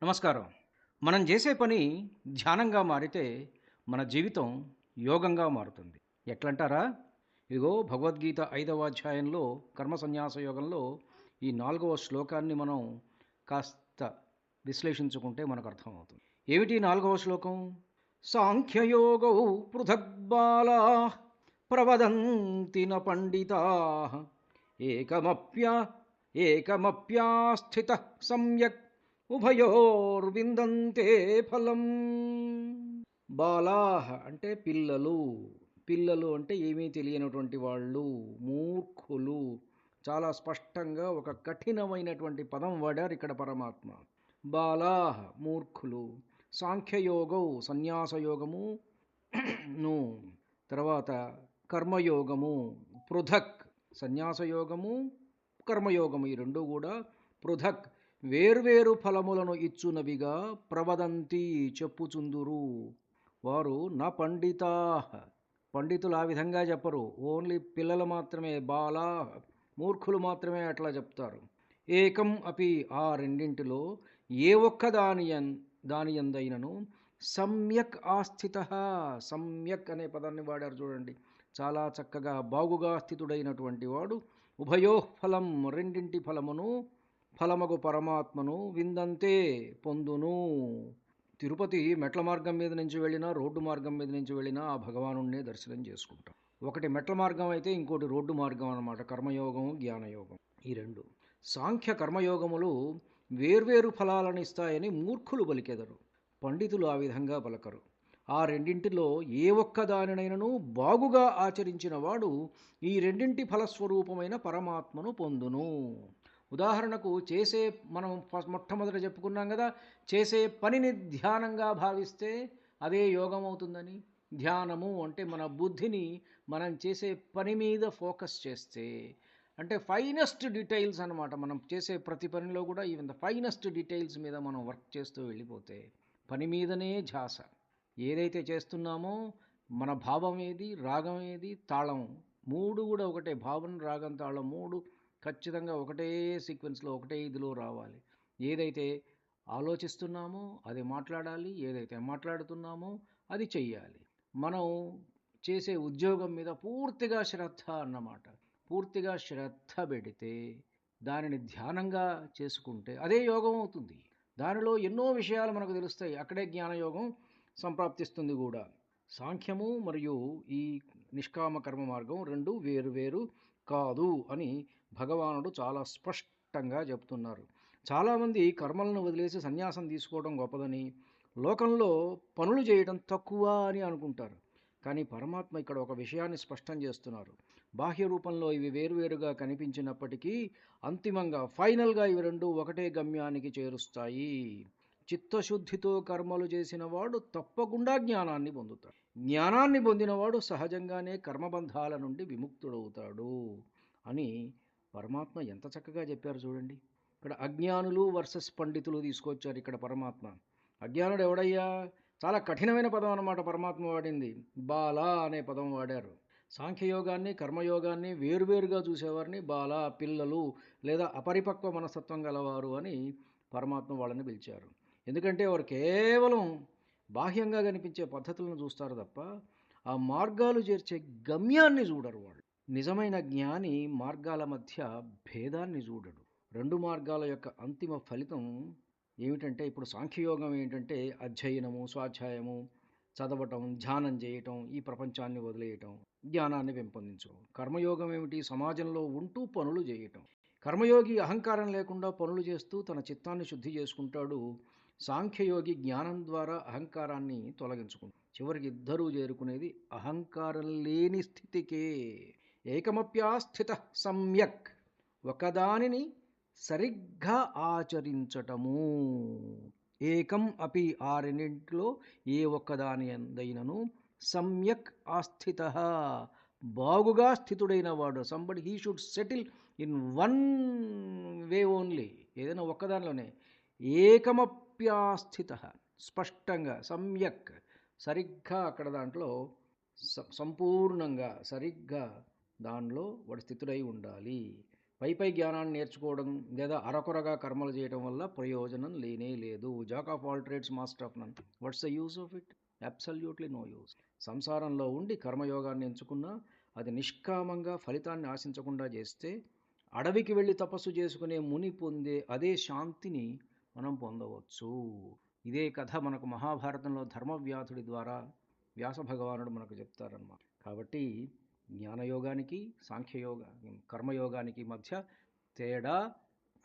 నమస్కారం. మనం చేసే పని ధ్యానంగా మారితే మన జీవితం యోగంగా మారుతుంది. ఎట్లంటారా? ఇదిగో భగవద్గీత 5వ అధ్యాయంలో కర్మ సన్యాస యోగంలో ఈ 4వ శ్లోకాన్ని మనం కాస్త విశ్లేషించుకుంటే మనకు అర్థమవుతుంది. ఏమిటి 4వ శ్లోకం? సాంఖ్యయోగౌ పృథగ్బాలాః ప్రవదంతి న పండితాః ఏకమప్య ఏకమప్యాస్థితః సమ్యక్ ఉభయోర్విందంతే ఫలం. బాలాహ అంటే పిల్లలు. పిల్లలు అంటే ఏమీ తెలియనటువంటి వాళ్ళు, మూర్ఖులు. చాలా స్పష్టంగా ఒక కఠినమైనటువంటి పదం వాడారు ఇక్కడ పరమాత్మ. బాలాహ మూర్ఖులు. సాంఖ్యయోగం సన్యాసయోగము ను తర్వాత కర్మయోగము పృథక్. సన్యాసయోగము కర్మయోగము ఈ రెండు కూడా పృథక్ వేర్వేరు ఫలములను ఇచ్చునవిగా ప్రవదంతి చెప్పుచుందురు. వారు నా పండితా. పండితులు ఆ విధంగా చెప్పరు. ఓన్లీ పిల్లలు మాత్రమే, బాలా మూర్ఖులు మాత్రమే అట్లా చెప్తారు. ఏకం అపి ఆ రెండింటిలో ఏ ఒక్క దాని యందైనను సమ్యక్ ఆస్థిత. సమ్యక్ అనే పదాన్ని వాడారు చూడండి. చాలా చక్కగా బాగుగా స్థితుడైనటువంటి వాడు ఉభయో ఫలం రెండింటి ఫలమగు పరమాత్మను విందంతే పొందును. తిరుపతి మెట్ల మార్గం మీద నుంచి వెళ్ళినా రోడ్డు మార్గం మీద నుంచి వెళ్ళినా ఆ భగవానుణ్ణే దర్శనం చేసుకుంటాం. ఒకటి మెట్ల మార్గం అయితే ఇంకోటి రోడ్డు మార్గం అన్నమాట. కర్మయోగం జ్ఞానయోగం ఈ రెండు. సాంఖ్య కర్మయోగములు వేర్వేరు ఫలాలను ఇస్తాయని మూర్ఖులు పలికెదరు, పండితులు ఆ విధంగా పలకరు. ఆ రెండింటిలో ఏ ఒక్కదానినైనను బాగుగా ఆచరించిన వాడు ఈ రెండింటి ఫలస్వరూపమైన పరమాత్మను పొందును. ఉదాహరణకు మనం మొట్టమొదట చెప్పుకున్నాం కదా, చేసే పనిని ధ్యానంగా భావిస్తే అదే యోగం అవుతుందని. ధ్యానము అంటే మన బుద్ధిని మనం చేసే పని మీద ఫోకస్ చేస్తే, అంటే ఫైనెస్ట్ డీటెయిల్స్ అనమాట. మనం చేసే ప్రతి పనిలో కూడా ఈవెన్ ద ఫైనెస్ట్ డీటెయిల్స్ మీద మనం వర్క్ చేస్తూ వెళ్ళిపోతే పని మీదనే ధ్యాస. ఏదైతే చేస్తున్నామో మన భావం ఏది, రాగం ఏది, తాళం మూడు కూడా ఒకటే. భావం, రాగం, తాళం మూడు ఖచ్చితంగా ఒకటే సీక్వెన్స్లో ఒకటే ఇదిలో రావాలి. ఏదైతే ఆలోచిస్తున్నామో అది మాట్లాడాలి, ఏదైతే మాట్లాడుతున్నామో అది చెయ్యాలి. మనం చేసే ఉద్యోగం మీద పూర్తిగా శ్రద్ధ అన్నమాట. పూర్తిగా శ్రద్ధ పెడితే దానిని ధ్యానంగా చేసుకుంటే అదే యోగం అవుతుంది. దానిలో ఎన్నో విషయాలు మనకు తెలుస్తాయి. అక్కడే జ్ఞానయోగం సంప్రాప్తిస్తుంది కూడా. సాంఖ్యము మరియు ఈ నిష్కామ కర్మ మార్గం రెండు వేరు వేరు కాదు అని భగవానుడు చాలా స్పష్టంగా చెప్తున్నారు. చాలామంది కర్మలను వదిలేసి సన్యాసం తీసుకోవడం గొప్పదని, లోకంలో పనులు చేయడం తక్కువ అని అనుకుంటారు. కానీ పరమాత్మ ఇక్కడ ఒక విషయాన్ని స్పష్టం చేస్తున్నారు. బాహ్య రూపంలో ఇవి వేరువేరుగా కనిపించినప్పటికీ అంతిమంగా ఫైనల్గా ఇవి రెండు ఒకటే గమ్యానికి చేరుస్తాయి. చిత్తశుద్ధితో కర్మలు చేసిన వాడు తప్పకుండా జ్ఞానాన్ని పొందుతాడు. జ్ఞానాన్ని పొందినవాడు సహజంగానే కర్మబంధాల నుండి విముక్తుడవుతాడు అని పరమాత్మ ఎంత చక్కగా చెప్పారు చూడండి. ఇక్కడ అజ్ఞానులు వర్సెస్ పండితులు తీసుకొచ్చారు ఇక్కడ పరమాత్మ. అజ్ఞానుడు ఎవడయ్యా? చాలా కఠినమైన పదం అన్నమాట పరమాత్మ వాడింది. బాల అనే పదం వాడారు. సాంఖ్యయోగాన్ని కర్మయోగాన్ని వేరువేరుగా చూసేవారిని బాల, పిల్లలు లేదా అపరిపక్వ మనస్తత్వం గలవారు అని పరమాత్మ వాళ్ళని పిలిచారు. ఎందుకంటే వారు కేవలం బాహ్యంగా కనిపించే పద్ధతులను చూస్తారు తప్ప ఆ మార్గాలు చేర్చే గమ్యాన్ని చూడరు వాళ్ళు. నిజమైన జ్ఞాని మార్గాల మధ్య భేదాన్ని చూడడు. రెండు మార్గాల యొక్క అంతిమ ఫలితం ఏమిటంటే, ఇప్పుడు సాంఖ్యయోగం ఏంటంటే అధ్యయనము, స్వాధ్యాయము, చదవటం, ధ్యానం చేయటం, ఈ ప్రపంచాన్ని వదిలేయటం, జ్ఞానాన్ని పెంపొందించడం. కర్మయోగం ఏమిటి? సమాజంలో ఉంటూ పనులు చేయటం. కర్మయోగి అహంకారం లేకుండా పనులు చేస్తూ తన చిత్తాన్ని శుద్ధి చేసుకుంటాడు. సాంఖ్యయోగి జ్ఞానం ద్వారా అహంకారాన్ని తొలగించుకుంటాడు. చివరికి ఇద్దరూ చేరుకునేది అహంకారం లేని స్థితికే. ఏకమప్యాస్థిత సమ్యక్, ఒకదానిని సరిగ్గా ఆచరించటము. ఏకం అపి ఆ రెండింటిలో ఏ ఒక్కదాని ఎందైనను సమ్యక్ ఆస్థిత, బాగుగా స్థితుడైన వాడు. Somebody he should settle in one way only, ఏదైనా ఒక్కదానిలోనే. ఏకమప్యాస్థిత, స్పష్టంగా సమ్యక్, సరిగ్గా అక్కడ దాంట్లో సంపూర్ణంగా సరిగ్గా దానిలో వాడు స్థితుడై ఉండాలి. పై జ్ఞానాన్ని నేర్చుకోవడం లేదా అరకొరగా కర్మలు చేయడం వల్ల ప్రయోజనం లేనే లేదు. Jack of all trades master of none. What's the use of it? Absolutely no use. సంసారంలో ఉండి కర్మయోగాన్ని ఎంచుకున్నా అది నిష్కామంగా ఫలితాన్ని ఆశించకుండా చేస్తే అడవికి వెళ్ళి తపస్సు చేసుకునే ముని పొందే అదే శాంతిని మనం పొందవచ్చు. ఇదే కథ మనకు మహాభారతంలో ధర్మవ్యాధుడి ద్వారా వ్యాస భగవానుడు మనకు చెప్తారన్నమాట. కాబట్టి జ్ఞానయోగానికి కర్మయోగానికి మధ్య తేడా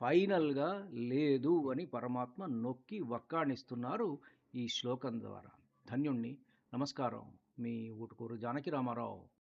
ఫైనల్గా లేదు అని పరమాత్మ నొక్కి వక్కాణిస్తున్నారు ఈ శ్లోకం ద్వారా. ధన్యుణ్ణి. నమస్కారం. మీ ఊటుకూరు జానకి రామారావు.